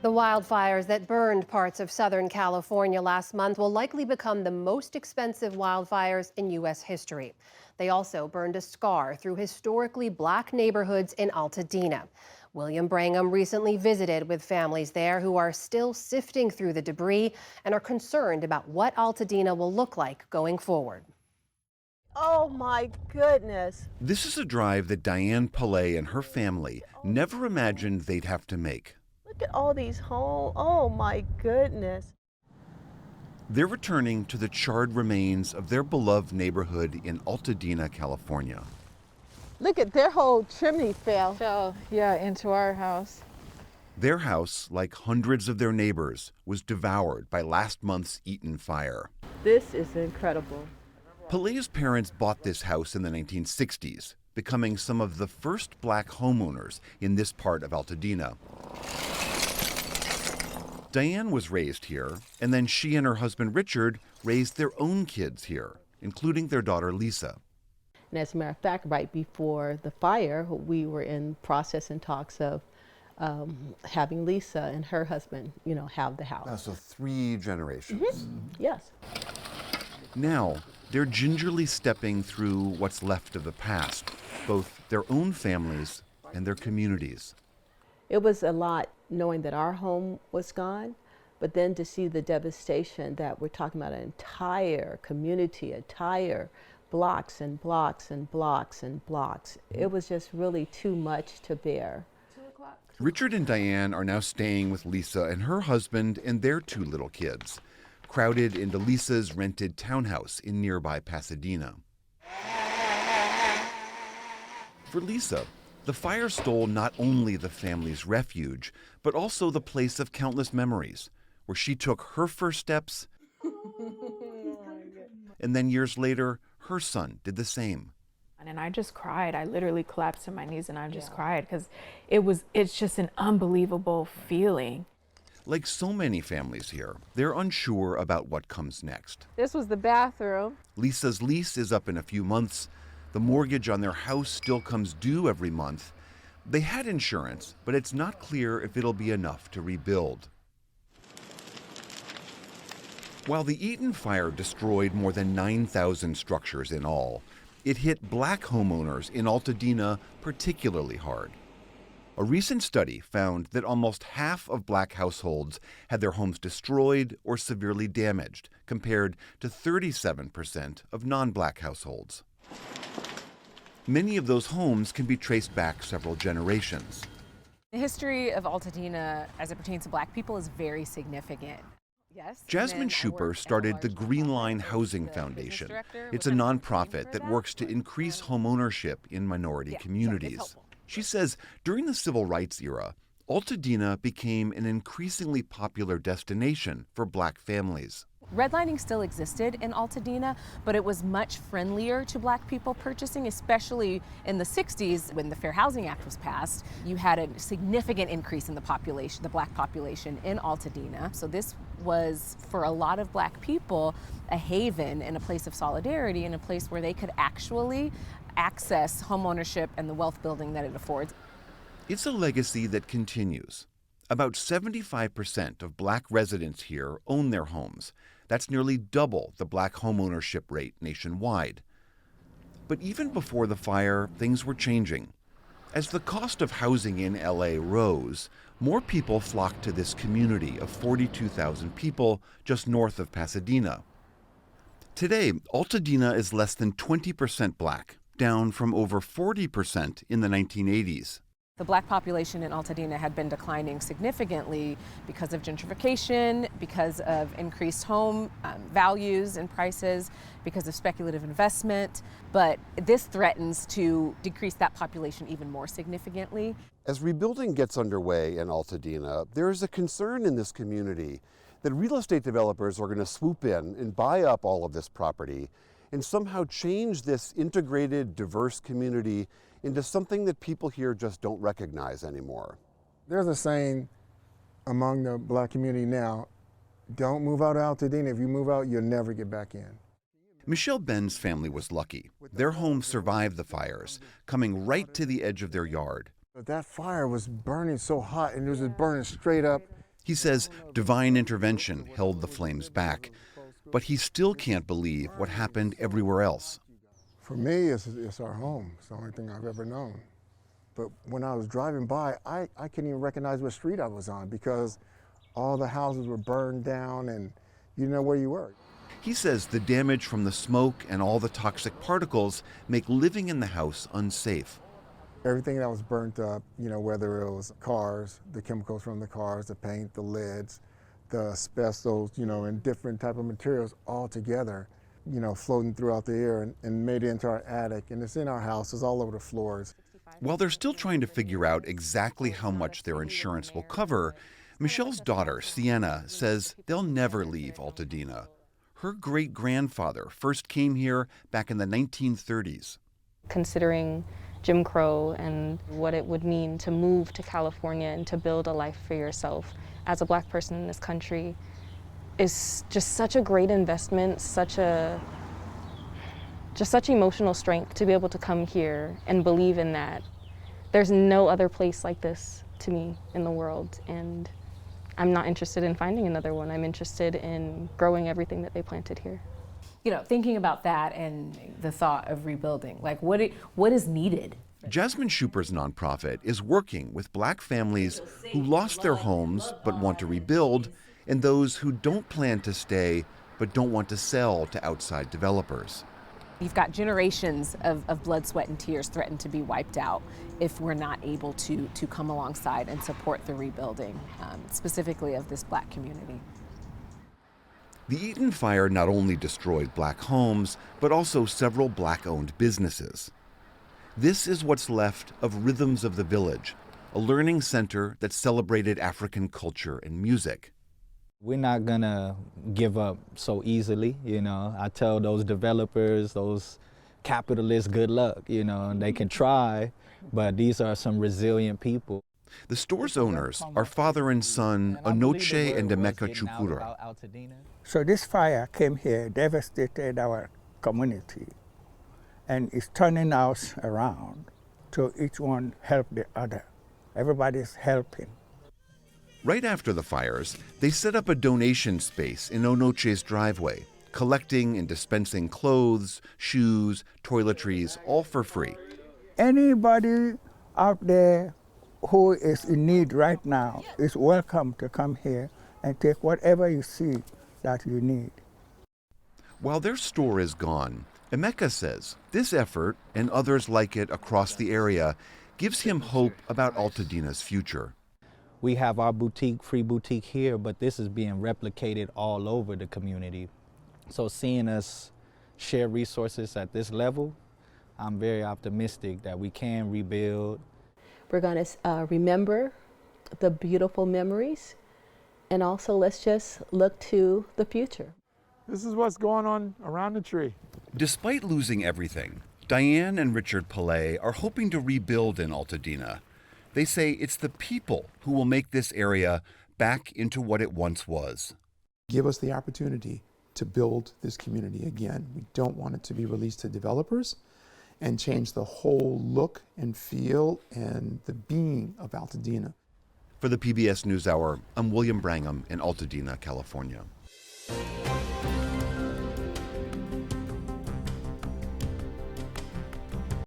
The wildfires that burned parts of Southern California last month will likely become the most expensive wildfires in U.S. history. They also burned a scar through historically black neighborhoods in Altadena. William Brangham recently visited with families there who are still sifting through the debris and are concerned about what Altadena will look like going forward. Oh my goodness. This is a drive that Diane Pillay and her family never imagined they'd have to make. Look at all these homes. Oh my goodness. They're returning to the charred remains of their beloved neighborhood in Altadena, California. Look at their whole chimney fell. Yeah, into our house. Their house, like hundreds of their neighbors, was devoured by last month's Eaton fire. This is incredible. Pillay's parents bought this house in the 1960s, becoming some of the first black homeowners in this part of Altadena. Diane was raised here, and then she and her husband Richard raised their own kids here, including their daughter Lisa. And as a matter of fact, right before the fire, we were in process and talks of having Lisa and her husband, have the house. So 3 generations. Yes. Now, they're gingerly stepping through what's left of the past, both their own families and their communities. It was a lot knowing that our home was gone, but then to see the devastation that we're talking about an entire community, entire blocks and blocks and blocks and blocks. It was just really too much to bear. Richard and Diane are now staying with Lisa and her husband and their 2 little kids, crowded into Lisa's rented townhouse in nearby Pasadena. For Lisa, the fire stole not only the family's refuge, but also the place of countless memories, where she took her first steps, and then years later, her son did the same. And I just cried. I literally collapsed to my knees and I just cried because it's just an unbelievable feeling. Like so many families here, they're unsure about what comes next. This was the bathroom. Lisa's lease is up in a few months. The mortgage on their house still comes due every month. They had insurance, but it's not clear if it'll be enough to rebuild. While the Eaton fire destroyed more than 9,000 structures in all, it hit black homeowners in Altadena particularly hard. A recent study found that almost half of black households had their homes destroyed or severely damaged, compared to 37% of non-black households. Many of those homes can be traced back several generations. The history of Altadena as it pertains to black people is very significant. Yes. Jasmine Schuper started the Green Line Housing Foundation. It's a nonprofit that works to increase home ownership in minority communities. She says during the civil rights era, Altadena became an increasingly popular destination for black families. Redlining still existed in Altadena, but it was much friendlier to black people purchasing, especially in the 60s when the Fair Housing Act was passed. You had a significant increase in the population, the black population in Altadena. So this was, for a lot of black people, a haven and a place of solidarity and a place where they could actually access homeownership and the wealth building that it affords. It's a legacy that continues. About 75% of black residents here own their homes. That's nearly double the black homeownership rate nationwide. But even before the fire, things were changing. As the cost of housing in LA rose, more people flocked to this community of 42,000 people just north of Pasadena. Today, Altadena is less than 20% black, down from over 40% in the 1980s. The black population in Altadena had been declining significantly because of gentrification, because of increased home values and prices, because of speculative investment. But this threatens to decrease that population even more significantly. As rebuilding gets underway in Altadena, there is a concern in this community that real estate developers are going to swoop in and buy up all of this property and somehow change this integrated, diverse community into something that people here just don't recognize anymore. There's a saying among the black community now, don't move out of Altadena. If you move out, you'll never get back in. Michelle Ben's family was lucky. Their home survived the fires, coming right to the edge of their yard. But that fire was burning so hot and it was just burning straight up He says divine intervention held the flames back, but he still can't believe what happened everywhere else. For me, it's our home. It's the only thing I've ever known. But when I was driving by, I couldn't even recognize what street I was on because all the houses were burned down and you didn't know where you were. He says the damage from the smoke and all the toxic particles make living in the house unsafe. Everything that was burnt up, whether it was cars, the chemicals from the cars, the paint, the lids, the asbestos, and different type of materials all together, floating throughout the air and made it into our attic. And it's in our house, it's all over the floors. While they're still trying to figure out exactly how much their insurance will cover, Michelle's daughter, Sienna, says they'll never leave Altadena. Her great-grandfather first came here back in the 1930s. Considering Jim Crow and what it would mean to move to California and to build a life for yourself as a Black person in this country is just such a great investment, such emotional strength to be able to come here and believe in that. There's no other place like this to me in the world, and I'm not interested in finding another one. I'm interested in growing everything that they planted here. Thinking about that and the thought of rebuilding, like what is needed? Jasmine Schuper's nonprofit is working with Black families who lost their homes but want to rebuild, and those who don't plan to stay but don't want to sell to outside developers. You've got generations of blood, sweat, and tears threatened to be wiped out if we're not able to come alongside and support the rebuilding, specifically of this Black community. The Eaton fire not only destroyed Black homes, but also several Black-owned businesses. This is what's left of Rhythms of the Village, a learning center that celebrated African culture and music. We're not gonna give up so easily, I tell those developers, those capitalists, good luck, they can try, but these are some resilient people. The store's owners are father and son Onoche and Emeka Chukura. So this fire came here, devastated our community, and it's turning us around to each one help the other. Everybody's helping. Right after the fires, they set up a donation space in Onoche's driveway, collecting and dispensing clothes, shoes, toiletries, all for free. Anybody out there who is in need right now is welcome to come here and take whatever you see that you need. While their store is gone, Emeka says this effort and others like it across the area gives him hope about Altadena's future. We have our boutique, free boutique here, but this is being replicated all over the community. So seeing us share resources at this level, I'm very optimistic that we can rebuild. We're going to remember the beautiful memories, and also let's just look to the future. This is what's going on around the tree. Despite losing everything, Diane and Richard Pillay are hoping to rebuild in Altadena. They say it's the people who will make this area back into what it once was. Give us the opportunity to build this community again. We don't want it to be released to developers and change the whole look and feel and the being of Altadena. For the PBS NewsHour, I'm William Brangham in Altadena, California.